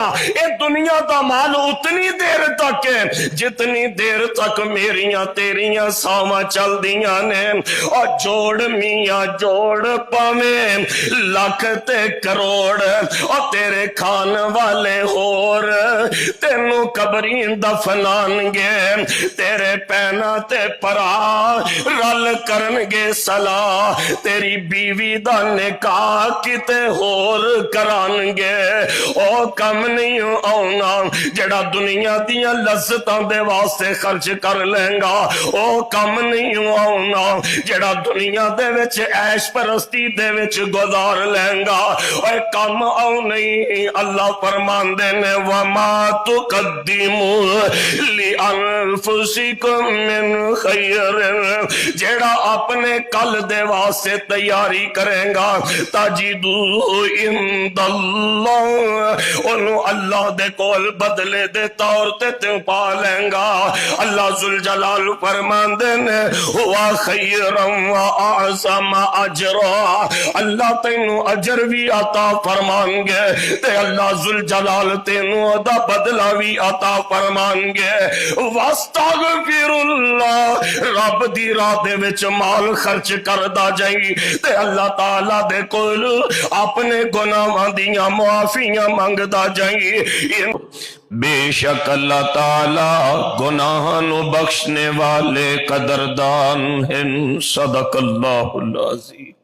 یہ دنیا دا مال اتنی دیر تک ہے جتنی دیر تک میریاں تیریاں ساواں چل دیاں نے، اور جوڑ میاں جوڑ پاویں لاکھ تے کروڑ، اور تیرے کھان والے ہور تینوں قبریں دفنان گے، تیرے پینا تے پرا رل کرن گے صلاح، تیری بیوی دا نکاح کتے ہور کران گے۔ او کم نہیں آنا جڑا دنیا دیاں لذتاں دے واسطے خرچ کر لیں گا، او کم نہیں آنا جڑا دنیا دے وچ عیش پرستی دے وچ گزار لیں گا، اے کم آؤ نہیں۔ اللہ فرماندے نے وَمَا تُقَدِّمُوا لِأَنفُسِكُم مِّن خَيْرٍ، جڑا اپنے کل دے واسطے تیاری کرے گا تَجِدُوهُ عِندَ اللَّهِ، انہوں اللہ دے کول بدلے دے طور تے پا لیں گا۔ اللہ ذوالجلال فرماندے نے ہوا خیرا وَأَعْظَمَ أَجْرًا، اللہ تینوں اجر بھی عطا فرمان گے تے اللہ ذوالجلال تینوں دا بدلہ بھی عطا فرمان گے۔ وَاسْتَغْفِرُ اللَّهِ، رب دی راہ دے وچ مال خرچ کردا جائی تے اللہ تعالیٰ دے کول اپنے گناہاں دیاں معافیاں منگدا جائی۔ بے شک اللہ تعالیٰ گناہاں نو بخشنے والے قدردان ہیں۔ صدق اللہ العظیم۔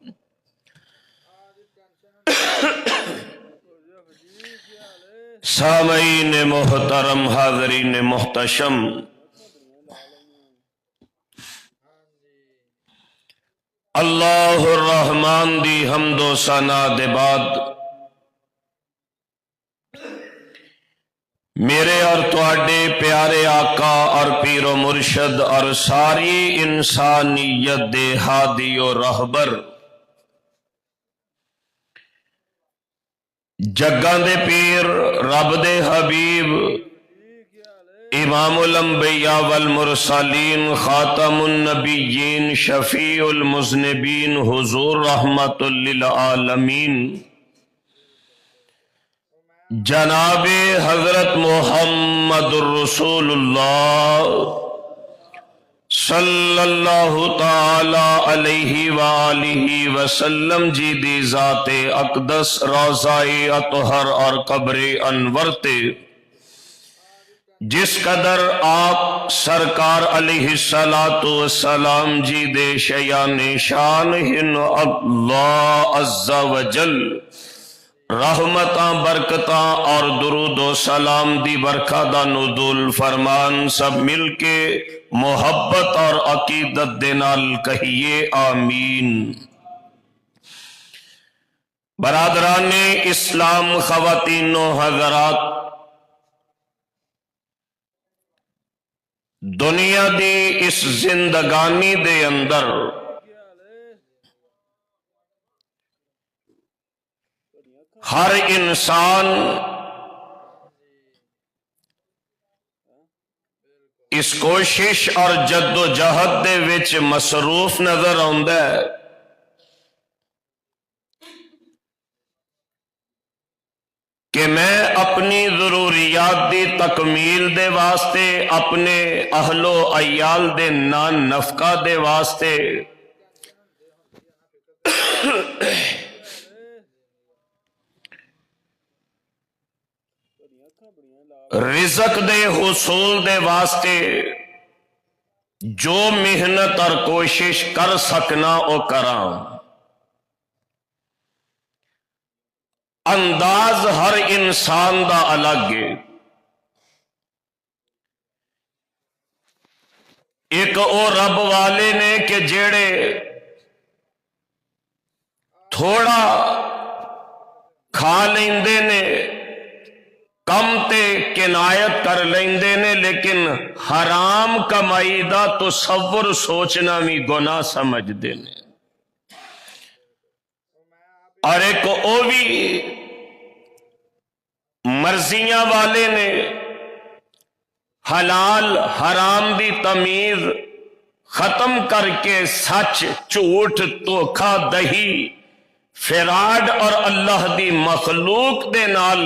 سامعین محترم، حاضرین محتشم، اللہ الرحمن دی حمد و ثنا دے بعد میرے اور تواڈے پیارے آقا اور پیر و مرشد اور ساری انسانیت دے ہادی و رہبر جگاں دے پیر رب دے حبیب امام الانبیاء والمرسلین خاتم النبیین شفیع المذنبین حضور رحمت للعالمین جناب حضرت محمد الرسول اللہ صلی اللہ تعالی علیہ وآلہ وسلم جی دی ذات اقدس روضہ اطہر اور قبر انور تے جس قدر آپ سرکار علیہ السلام جی دے شیان شان ہن اللہ عز و جل رحمتاں برکتاں اور درود و سلام دی برکہ دا نزول فرمان، سب مل کے محبت اور عقیدت دے نال کہیے آمین۔ برادران اسلام، خواتین و حضرات، دنیا دی اس زندگانی دے اندر ہر انسان اس کوشش اور جد و جہد دے وچ مصروف نظر آندا ہے کہ میں اپنی ضروریات دی تکمیل دے واسطے، اپنے اہل و عیال دے نان نفقہ دے واسطے رزق دے حصول دے واسطے جو محنت اور کوشش کر سکنا او کراں۔ انداز ہر انسان دا الگ ہے۔ ایک او رب والے نے کہ جیڑے تھوڑا کھا لیندے نے، کم تے کنایت کر لیندے نے، لیکن حرام کمائی دا تصور سوچنا بھی گناہ سمجھ دے نے۔ اور ایک او بھی مرضیاں والے نے حلال حرام دی تمیز ختم کر کے سچ جھوٹ دھوکا دہی فراڈ اور اللہ دی مخلوق دے نال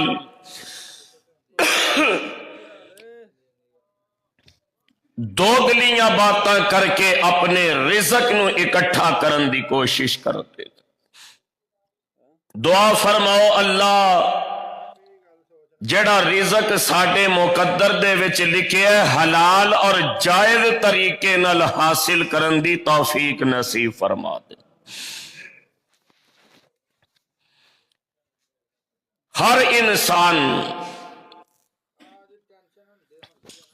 دوگلیاں باتاں کر کے اپنے رزق نو اکٹھا کرن دی کوشش کرتے. دعا فرماؤ اللہ جڑا رزق ساڈے مقدر دے وچ لکھیا ہے حلال اور جائز طریقے نال حاصل کرن دی توفیق نصیب فرما دے. ہر انسان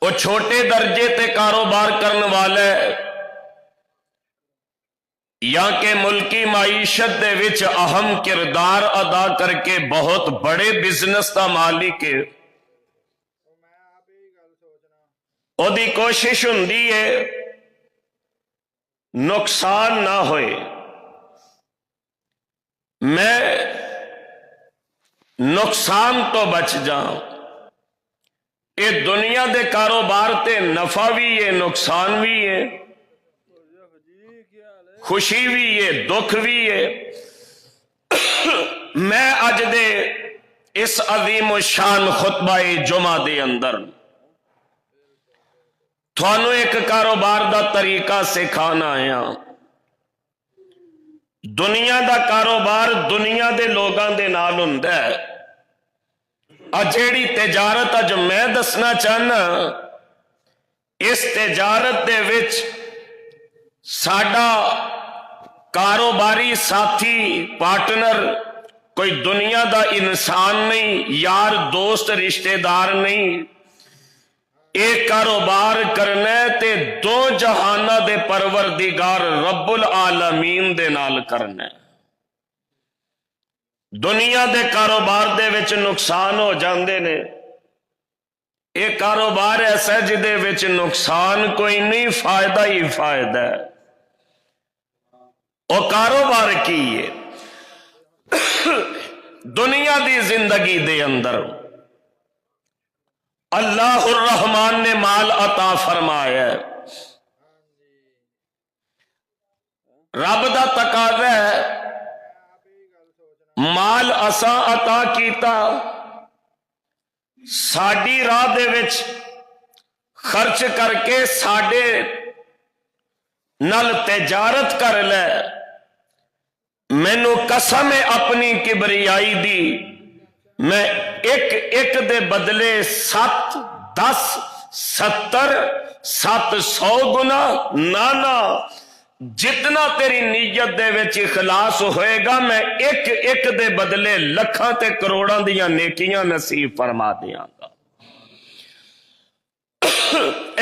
وہ چھوٹے درجے تے کاروبار کرنے والے یا کہ ملکی معیشت دے وچ اہم کردار ادا کر کے بہت بڑے بزنس دا مالک ہے، او دی کوشش ہوندی ہے نقصان نہ ہوئے، میں نقصان تو بچ جاؤں. یہ دنیا دے کاروبار تے نفع بھی ہے نقصان بھی ہے، خوشی بھی ہے دکھ بھی ہے. میں اج دے اس عظیم الشان خطبہ جمعہ دے اندر تھانوں ایک کاروبار دا طریقہ سکھانا آیا. دنیا دا کاروبار دنیا دے لوگاں دے نال ہوندا ہے. جیڑی تجارت اج میں دسنا چاہنا اس تجارت دے وچ ساڈا کاروباری ساتھی پارٹنر کوئی دنیا دا انسان نہیں، یار دوست رشتہ دار نہیں. ایک کاروبار کرنا ہے تے دو جہانہ دے پروردگار رب العالمین دے نال کرنا ہے. دنیا دے کاروبار دے وچ نقصان ہو جاندے نے، ایک کاروبار ایسا ہے جدے وچ نقصان کوئی نہیں فائدہ ہی فائدہ ہے. وہ کاروبار کی ہے دنیا دی زندگی دے اندر اللہ الرحمن نے مال عطا فرمایا ہے. رب دا تقاضا ہے مال اساں عطا کیتا ساڈی راہ دے وچ خرچ کر کے ساڈے نال تجارت کر لے. مینوں قسم ہے اپنی کبریائی دی میں ایک ایک دے بدلے 7 10 70 700 گنا نانا جتنا تیری نیت دے وچ اخلاص ہوئے گا میں ایک ایک دے بدلے لکھاں تے کروڑاں دیاں نیکیاں نصیب فرما دیاں گا.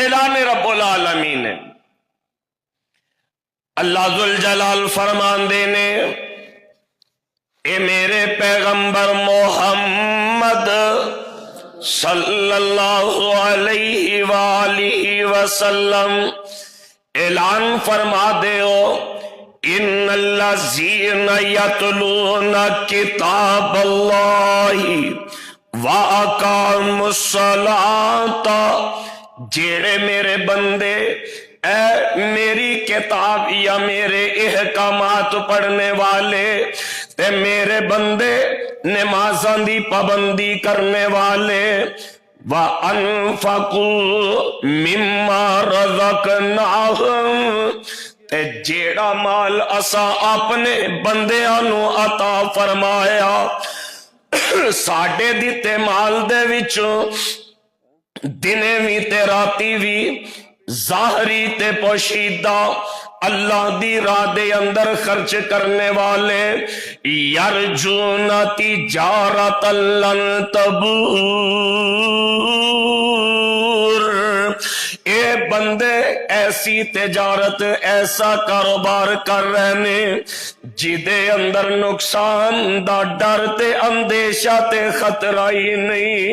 اعلان رب العالمین ہے. اللہ ذوالجلال فرمان دینے اے میرے پیغمبر محمد صلی اللہ علیہ وآلہ وسلم اعلان فرما دے ہو ان الذین یتلون کتاب اللہ واقاموا الصلاۃ جیڑے میرے بندے اے میری کتاب یا میرے احکامات پڑھنے والے تے میرے بندے نمازاں دی پابندی کرنے والے وَأَنفَقُوا مِمَّا رَزَقْنَاهُمْ تے جیڑا مال اسا اپنے بندیاں نو عطا فرمایا ساڈے دتے مال دے وچوں دنے وی تے راتی وی ظاہری تے پوشیدہ اللہ دی راہ دے اندر خرچ کرنے والے یرجون تجارت لن تبور اے بندے ایسی تجارت ایسا کاروبار کر رہنے جدے اندر نقصان دا ڈر تے اندیشہ تے خطرہ ہی نہیں.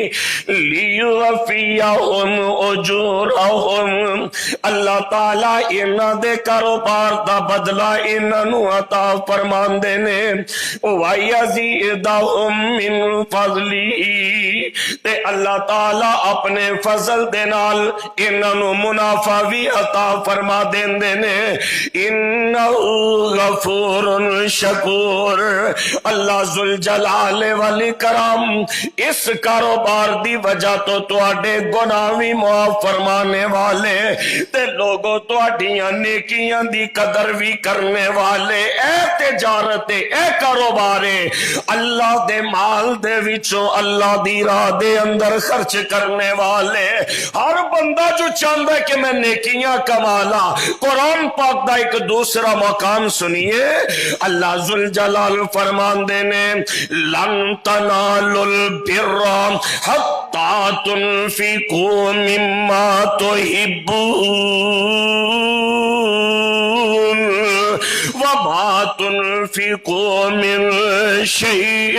لیوفیہم اجورہم اللہ تعالیٰ انہاں دے کاروبار دا بدلہ انہاں نو عطا فرمان دینے وَيَزِيدَهُم مِّن فَضْلِهِ تے اللہ تعالیٰ اپنے فضل دے نال انہاں نو منافع بھی عطا فرما دینے. انہو غفور شکور۔ اللہ ذوالجلال والاکرام اس کاروبار دی وجہ تو تواڈے گناہ وی معاف فرمانے والے تے لوگوں تواڈیاں نیکیاں دی قدر بھی کرنے والے۔ اے تجارت اے کاروبار اللہ دے مال دے وچوں اللہ دی راہ دے اندر خرچ کرنے والے۔ ہر بندہ جو چاہتا ہے کہ میں نیکیاں کمالا، قرآن پاک دا ایک دوسرا مقام سنیے، اللہ ذوالجلال فرماندے نے لن تنالوا البر حتی تنفقوا مما تحبون وما تنفقوا من شيء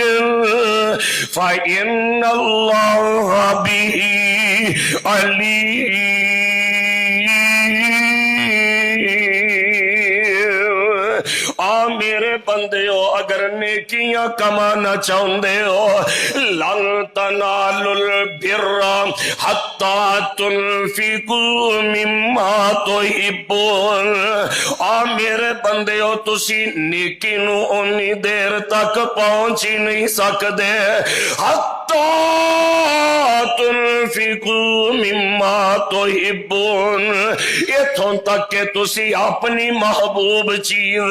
فإن الله به عليم۔ میرے بندیو اگر نیکیاں کمانا چاہندے ہو، لن تنالوا البر حتی تنفقوا مما تحبون، میرے بندیو تسی نیکی نو اونی دیر تک پہنچ ہی نہیں سکدے حتی تنفقوا مما تحبون، اتھوں تک کہ تسی اپنی محبوب چیز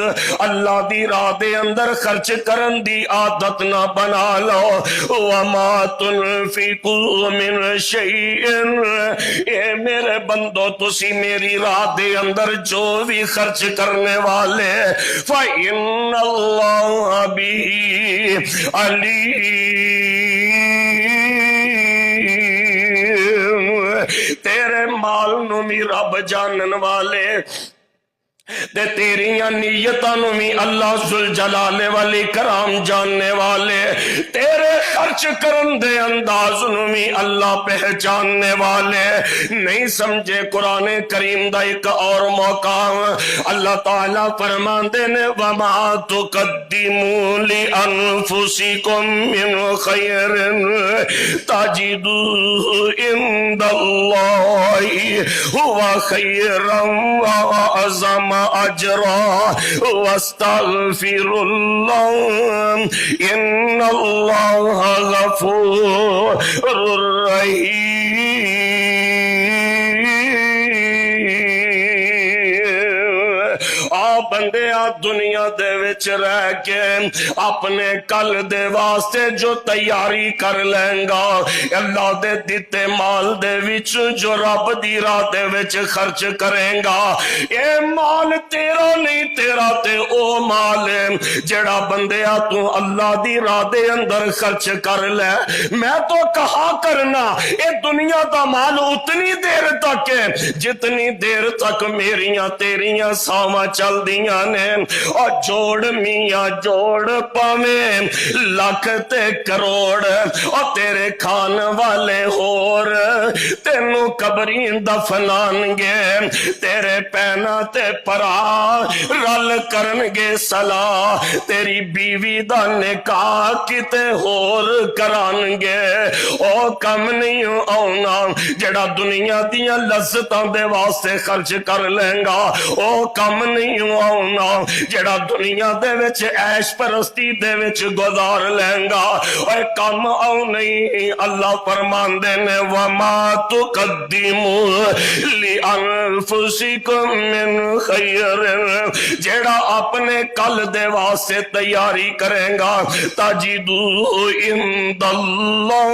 اللہ دی راہ دے اندر خرچ کرن دی عادت نہ بنا لو۔ وما تنفقوا من شیء، اے میرے بندو تسی میری راہ دے اندر جو بھی خرچ کرنے والے فإن اللہ بہ علیم، تیرے مال نو بھی رب جانن والے تے تیریاں نیتاں نو بھی اللہ ذوالجلال والاکرام جاننے والے، تیرے خرچ کرن دے انداز نو بھی اللہ پہچاننے والے۔ نہیں سمجھے قرآن کریم دا ایک اور مقام اللہ تعالیٰ فرماندے نے وما تقدموا لانفسکم من خیر تجدوہ عند اللہ ہوا خیرا واعظم اجرا واستغفر اللہ ان اللہ غفور رحیم۔ بندے دنیا دے وچ رہ کے اپنے کل دے واسطے جو تیاری کر لیں گا، اللہ دے دیتے مال دے وچ جو رب دی راہ دے وچ خرچ کریں گا، اے مال تیرا نہیں، تیرا تے او مال ہے جڑا بندیا تو اللہ دی راہ دے اندر خرچ کر لے۔ میں تو کہا کرنا اے دنیا دا مال اتنی دیر تک ہے جتنی دیر تک میریاں تیریاں ساواں چل دیاں نے، اور جوڑ میاں جوڑ پاویں لاکھ تے کروڑ، اور تیرے کھان والے ہور تینوں قبریں دفنان گے، تیرے پینا تے پرا رل کرن گے صلاح، تیری بیوی دا نکاح کتے ہور کران گے، او کم نہیں آنا جڑا دنیا دیاں لذتاں دے واسطے خرچ کر لیں گا، او کم نہیں آنا جڑا دنیا دے وچ عیش پرستی دے وچ گزار لیں گا، اے کم آؤ نہیں۔ اللہ فرماندے نے وما تقدموا لانفسکم من خیر، جڑا اپنے کل دے واسطے تیاری کریں گا تجدوہ عند اللہ،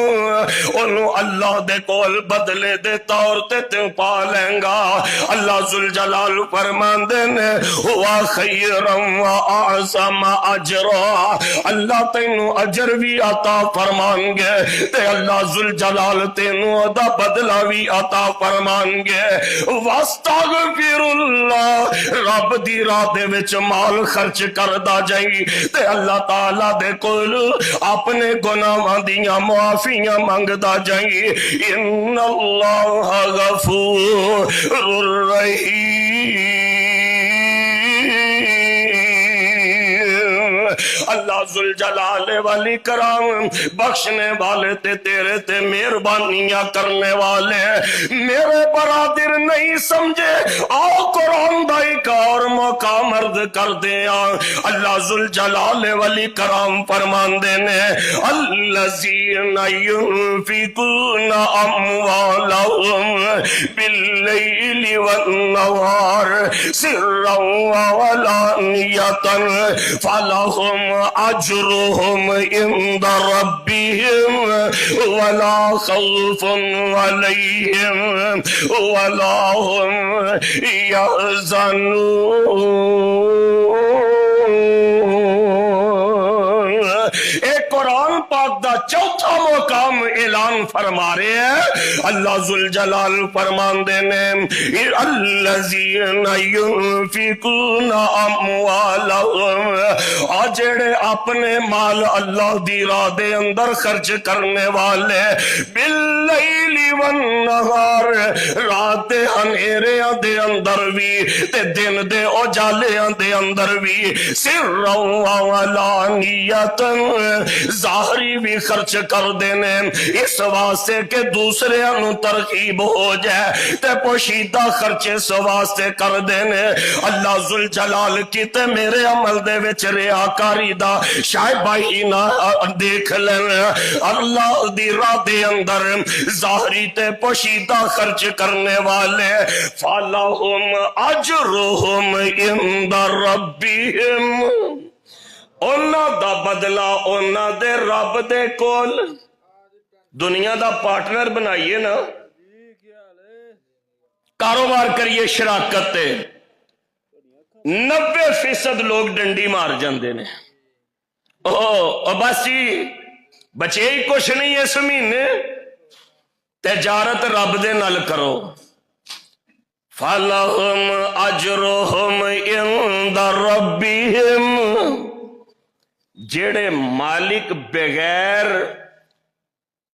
انہوں اللہ دے کول بدلے دے طور تے پا لیں گا۔ اللہ ذوالجلال فرماندے نے ہوا خیرا واعظم اجرا، اللہ تینوں اجر بھی عطا فرمان گے تے اللہ ذوالجلال تینوں دا بدلہ بھی عطا فرمان گے۔ واستغفر اللہ، رب دی راہ دے وچ مال خرچ کردا جائی تے اللہ تعالیٰ دے کول اپنے گناہاں دیاں معافیاں منگدا جائی، ان اللہ غفور رحیم۔ اللہ ذوالجلال والی کرام بخشنے والے تے تیرے تے مہربانیاں کرنے والے میرے برادر نہیں سمجھے آؤ قرآن دا ایک اور موقع مرد کر دیا اللہ ذوالجلال والی کرام فرماندے نے الذین ينفقون اموالهم باللیل والنهار سرا وعلانیة فلهم اجرهم عند ربهم ولا خوف عليهم ولا هم يحزنون قرآن پاک دا چوتھا مقام اعلان فرما رہے ہیں اللہ ذوالجلال فرمان دینے الذین ينفقون اموالهم آجڑے اپنے مال اللہ دی راہ دے اندر خرچ کرنے والے باللیل والنہار رات دے انہیریاں دے اندر بھی تے دن دے اجالیاں دے اندر بھی سرا وعلانیۃ ظاہری بھی خرچ کر دینے اس واسطے کہ دوسرے انو ترغیب ہو جائے تے پوشیدہ خرچ اس واسطے کر دینے اللہ ذوالجلال کی تے میرے عمل دے وچ ریاکاری دا شاید بھائی نہ دیکھ لیں اللہ دی راہ دے اندر ظاہری تے پوشیدہ خرچ کرنے والے فَلَهُمْ أَجْرُهُمْ عِنْدَ رَبِّهِمْ اونا دا بدلہ اونا دے رب دے کول دنیا دا پارٹنر بنائیے نا کاروبار کریے شراکت تے 90% لوگ ڈنڈی مار جاندے نے بس جی بچے ہی کچھ نہیں اس مہینے تجارت رب دے نال کرو فَلَهُمْ أَجْرُهُمْ عِنْدَ رَبِّهِمْ جیڑے مالک بغیر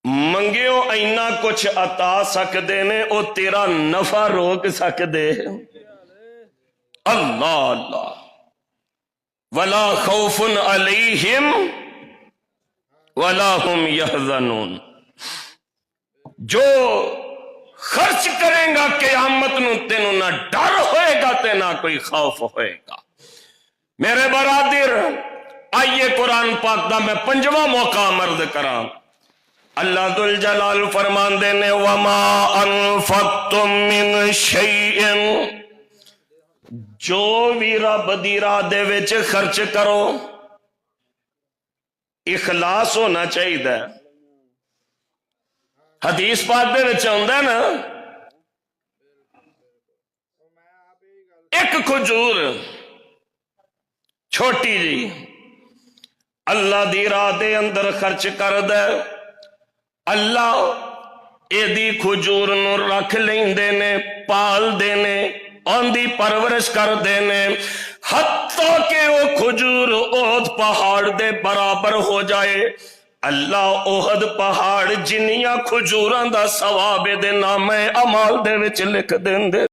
منگیوں اینا کچھ عطا سکدے نے او تیرا نفع روک سکدے اللہ اللہ ولا خوف علیہم ولا هم یحزنون جو خرچ کریں گا قیامت نو تینوں نہ ڈر ہوئے گا تے نہ کوئی خوف ہوئے گا میرے برادر آئیے قرآن پاک دا میں پنجواں موقع مرد کرام اللہ ذوالجلال فرمان دینے وما انفقتم من شیئن جو بھی رب دی راہ دے وچ خرچ کرو اخلاص ہونا چاہیے حدیث پاک دے وچ ہوندا ہے نا ایک کھجور چھوٹی جی اللہ دی راہ دے اندر خرچ کر دے اللہ اے دی کھجور نو رکھ لیندے نے پال دینے ان دی پرورش کر دینے حتیٰ کہ وہ کھجور احد پہاڑ دے برابر ہو جائے اللہ احد پہاڑ جنیاں کھجوراں دا ثواب دے نام اعمال دے وچ لکھ دیندے